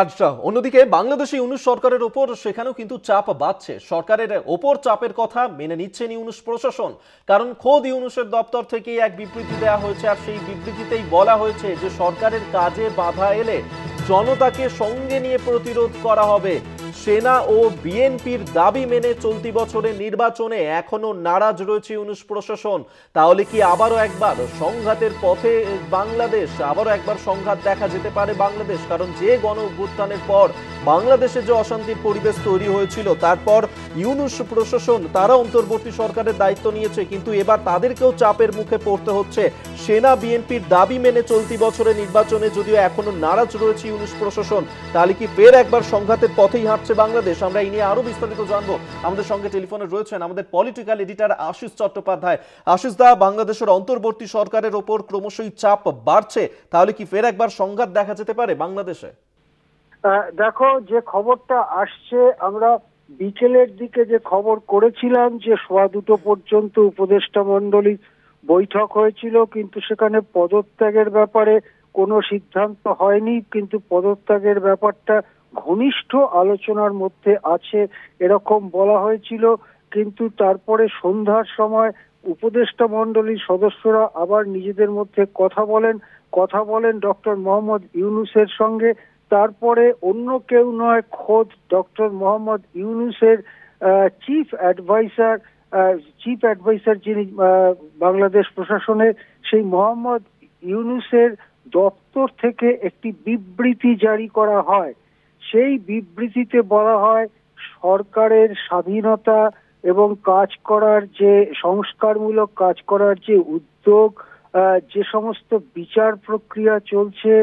আচ্ছা, অন্যদিকে বাংলাদেশে ইউনূস সরকারের ওপর সেখানেও কিন্তু চাপ বাড়ছে। সরকারের ওপর চাপের কথা মেনে নিচ্ছেন ইউনূস প্রশাসন, কারণ খোদ ইউনূসের দপ্তর থেকেই এক বিবৃতি দেওয়া হয়েছে, আর সেই বিবৃতিতেই বলা হয়েছে যে সরকারের কাজে বাধা এলে জনতাকে সঙ্গে নিয়ে প্রতিরোধ করা হবে। সেনা ও বিএনপির দাবি মেনে চলতি বছরের নির্বাচনে এখনো নারাজ রয়েছে ইউনূস প্রশাসন। তাহলে কি আবারও একবার সংঘাতের পথে বাংলাদেশ, আবারও একবার সংঘাত দেখা যেতে পারে বাংলাদেশ? কারণ যে গণ অভ্যুত্থানের পর বাংলাদেশে যে অশান্তির পরিবেশ তৈরি হয়েছিল, তারপর ইউনূস প্রশাসন তারা অন্তর্বর্তী সরকারের দায়িত্ব নিয়েছে, কিন্তু এবার তাদেরকেও চাপের মুখে পড়তে হচ্ছে। সেনা বিএনপির দাবি মেনে চলতি বছরের নির্বাচনে যদিও এখনো নারাজ রয়েছে ইউনূস প্রশাসন, তাহলে কি ফের একবার সংঘাতের পথেই হাঁটছে বাংলাদেশ? আমরা এই নিয়ে আরো বিস্তারিত জানবো। আমাদের সঙ্গে টেলিফোনে রয়েছেন আমাদের পলিটিক্যাল এডিটর আশিস চট্টোপাধ্যায়। আশিস দা, বাংলাদেশের অন্তর্বর্তী সরকারের ওপর ক্রমশই চাপ বাড়ছে, তাহলে কি ফের একবার সংঘাত দেখা যেতে পারে বাংলাদেশে? দেখো, যে খবরটা আসছে, আমরা বিকেলের দিকে যে খবর করেছিলাম যে 2:15 পর্যন্ত উপদেষ্টা মণ্ডলী বৈঠক হয়েছিল, কিন্তু সেখানে পদত্যাগের ব্যাপারে কোনো সিদ্ধান্ত হয়নি, কিন্তু পদত্যাগের ব্যাপারটা ঘনিষ্ঠ আলোচনার মধ্যে আছে এরকম বলা হয়েছিল। কিন্তু তারপরে সন্ধ্যার সময় উপদেষ্টা মণ্ডলীর সদস্যরা আবার নিজেদের মধ্যে কথা বলেন ডক্টর মোহাম্মদ ইউনূসের সঙ্গে। তারপরে অন্য কেউ নয়, খোদ ডক্টর মোহাম্মদ ইউনূসের চিফ অ্যাডভাইসার যিনি বাংলাদেশ প্রশাসনের, সেই মোহাম্মদ ইউনূসের দপ্তর থেকে একটি বিবৃতি জারি করা হয়। সেই বিবৃতিতে বলা হয় সরকারের স্বাধীনতা এবং কাজ করার যে সংস্কারমূলক কাজ করার যে উদ্যোগ, যে সমস্ত বিচার প্রক্রিয়া চলছে,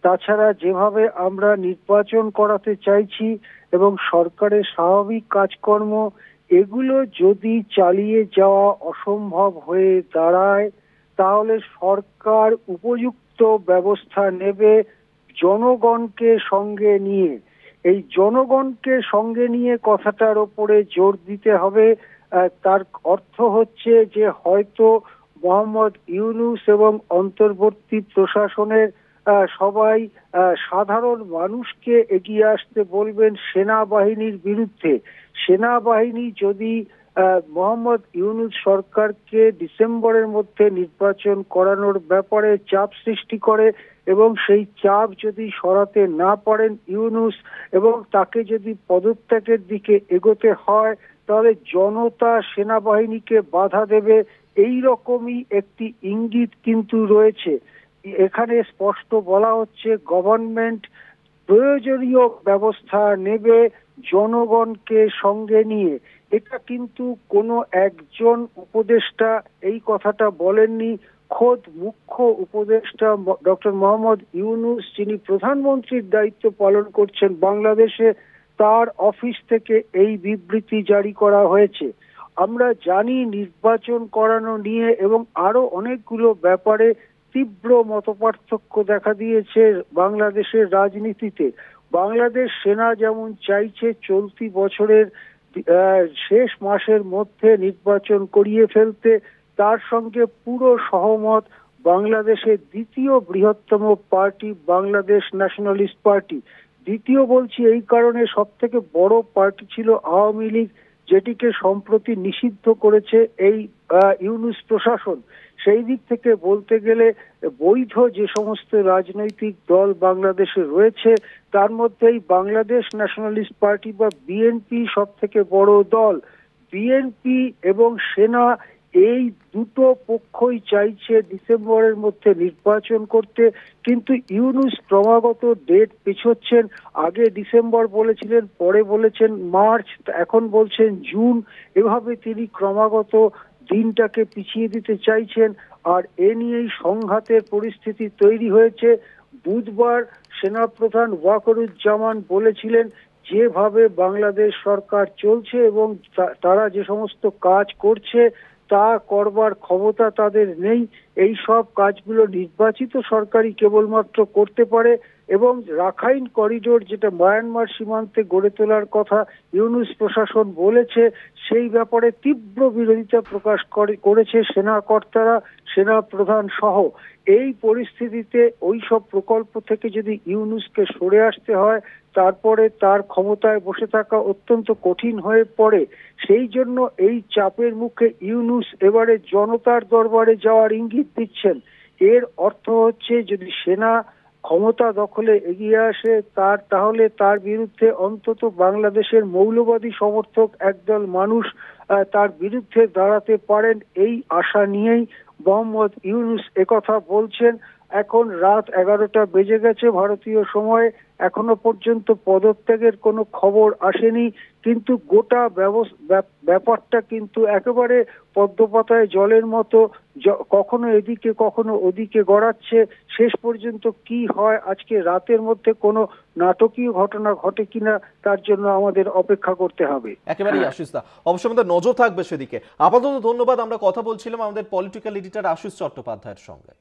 তাছাড়া যেভাবে আমরা নির্বাচন করাতে চাইছি এবং সরকারের স্বাভাবিক কাজকর্ম, এগুলো যদি চালিয়ে যাওয়া অসম্ভব হয়ে দাঁড়ায়, তাহলে সরকার উপযুক্ত ব্যবস্থা নেবে জনগণকে সঙ্গে নিয়ে। এই জনগণকে সঙ্গে নিয়ে কথাটার ওপরে জোর দিতে হবে। তার অর্থ হচ্ছে যে হয়তো মোহাম্মদ ইউনূস এবং অন্তর্বর্তী প্রশাসনের সবাই সাধারণ মানুষকে এগিয়ে আসতে বলবেন সেনাবাহিনীর বিরুদ্ধে। সেনাবাহিনী যদি মোহাম্মদ ইউনূস সরকারকে ডিসেম্বরের মধ্যে নির্বাচন করানোর ব্যাপারে চাপ সৃষ্টি করে এবং সেই চাপ যদি সরাতে না পারেন ইউনূস, এবং তাকে যদি পদত্যাগের দিকে এগোতে হয়, তাহলে জনতা সেনাবাহিনীকে বাধা দেবে, এই রকমই একটি ইঙ্গিত কিন্তু রয়েছে। এখানে স্পষ্ট বলা হচ্ছে গভর্নমেন্ট প্রয়োজনীয় ব্যবস্থা নেবে জনগণকে সঙ্গে নিয়ে। এটা কিন্তু কোনো একজন উপদেষ্টা এই কথাটা বলেননি। খোদ মুখ্য উপদেষ্টা ডক্টর মোহাম্মদ ইউনূস, যিনি প্রধানমন্ত্রীর দায়িত্ব পালন করছেন বাংলাদেশে, তার অফিস থেকে এই বিবৃতি জারি করা হয়েছে। আমরা জানি নির্বাচন করানো নিয়ে এবং আরো অনেকগুলো ব্যাপারে তীব্র মতপার্থক্য দেখা দিয়েছে বাংলাদেশের রাজনীতিতে। বাংলাদেশ সেনা যেমন চাইছে চলতি বছরের শেষ মাসের মধ্যে নির্বাচন করিয়ে ফেলতে, তার সঙ্গে পুরো সহমত বাংলাদেশের দ্বিতীয় বৃহত্তম পার্টি বাংলাদেশ ন্যাশনালিস্ট পার্টি। দ্বিতীয় বলছি এই কারণে, সব থেকে বড় পার্টি ছিল আওয়ামী লীগ, যেটিকে সম্প্রতি নিষিদ্ধ করেছে এই ইউনূস প্রশাসন। সেই দিক থেকে বলতে গেলে বৈধ যে সমস্ত রাজনৈতিক দল বাংলাদেশে রয়েছে, তার মধ্যেই বাংলাদেশ ন্যাশনালিস্ট পার্টি বা বিএনপি সব থেকে বড় দল। বিএনপি এবং সেনা এই দুটো পক্ষই চাইছে ডিসেম্বরের মধ্যে নির্বাচন করতে, কিন্তু ইউনূস ক্রমাগত ডেট পেছোচ্ছেন। আগে ডিসেম্বর বলেছিলেন, পরে বলেছেন মার্চ, এখন বলছেন জুন। এভাবে তিনি ক্রমাগত দিনটাকে পিছিয়ে দিতে চাইছেন, আর এ নিয়েই সংঘাতের পরিস্থিতি তৈরি হয়েছে। বুধবার সেনাপ্রধান ওয়াকারুজ্জামান বলেছিলেন যেভাবে বাংলাদেশ সরকার চলছে এবং তারা যে সমস্ত কাজ করছে তা করবার ক্ষমতা তাদের নেই। এই সব কাজগুলো নির্বাচিত সরকারই কেবলমাত্র করতে পারে, এবং রাখাইন করিডোর যেটা মায়ানমার সীমান্তে গড়ে তোলার কথা ইউনূস প্রশাসন বলেছে, সেই ব্যাপারে তীব্র বিরোধিতা প্রকাশ করেছে সেনা কর্তারা, সেনা প্রধান সহ। এই পরিস্থিতিতে ওই সব প্রকল্প থেকে যদি ইউনূসকে সরে আসতে হয়, তারপরে তার ক্ষমতায় বসে থাকা অত্যন্ত কঠিন হয়ে পড়ে। সেই জন্য এই চাপের মুখে ইউনূস এবারে জনতার দরবারে যাওয়ার ইঙ্গিত দিচ্ছেন। এর অর্থ হচ্ছে যদি সেনা ক্ষমতা দখলে এগিয়ে আসে তাহলে তার বিরুদ্ধে অন্তত বাংলাদেশের মৌলবাদী সমর্থক একদল মানুষ তার বিরুদ্ধে দাঁড়াতে পারেন, এই আশা নিয়েই মোহাম্মদ ইউনূস একথা বলছেন। এখন রাত 11টা বেজে গেছে ভারতীয় সময়ে, এখনো পর্যন্ত পদত্যাগের কোনো খবর আসেনি, কিন্তু গোটা ব্যাপারটা কিন্তু একেবারে পদ্মপাতায় জলের মতো, কখনো এদিকে কখনো ওদিকে গড়াচ্ছে। শেষ পর্যন্ত কি হয় আজকে রাতের মধ্যে কোনো নাটকীয় ঘটনা ঘটে কিনা তার জন্য আমাদের অপেক্ষা করতে হবে। একেবারেই আশিস দা, অবশ্যই আমাদের নজর থাকবে সেদিকে। আপাতত ধন্যবাদ। আমরা কথা বলছিলাম আমাদের পলিটিক্যাল এডিটর আশিস চট্টোপাধ্যায়ের সঙ্গে।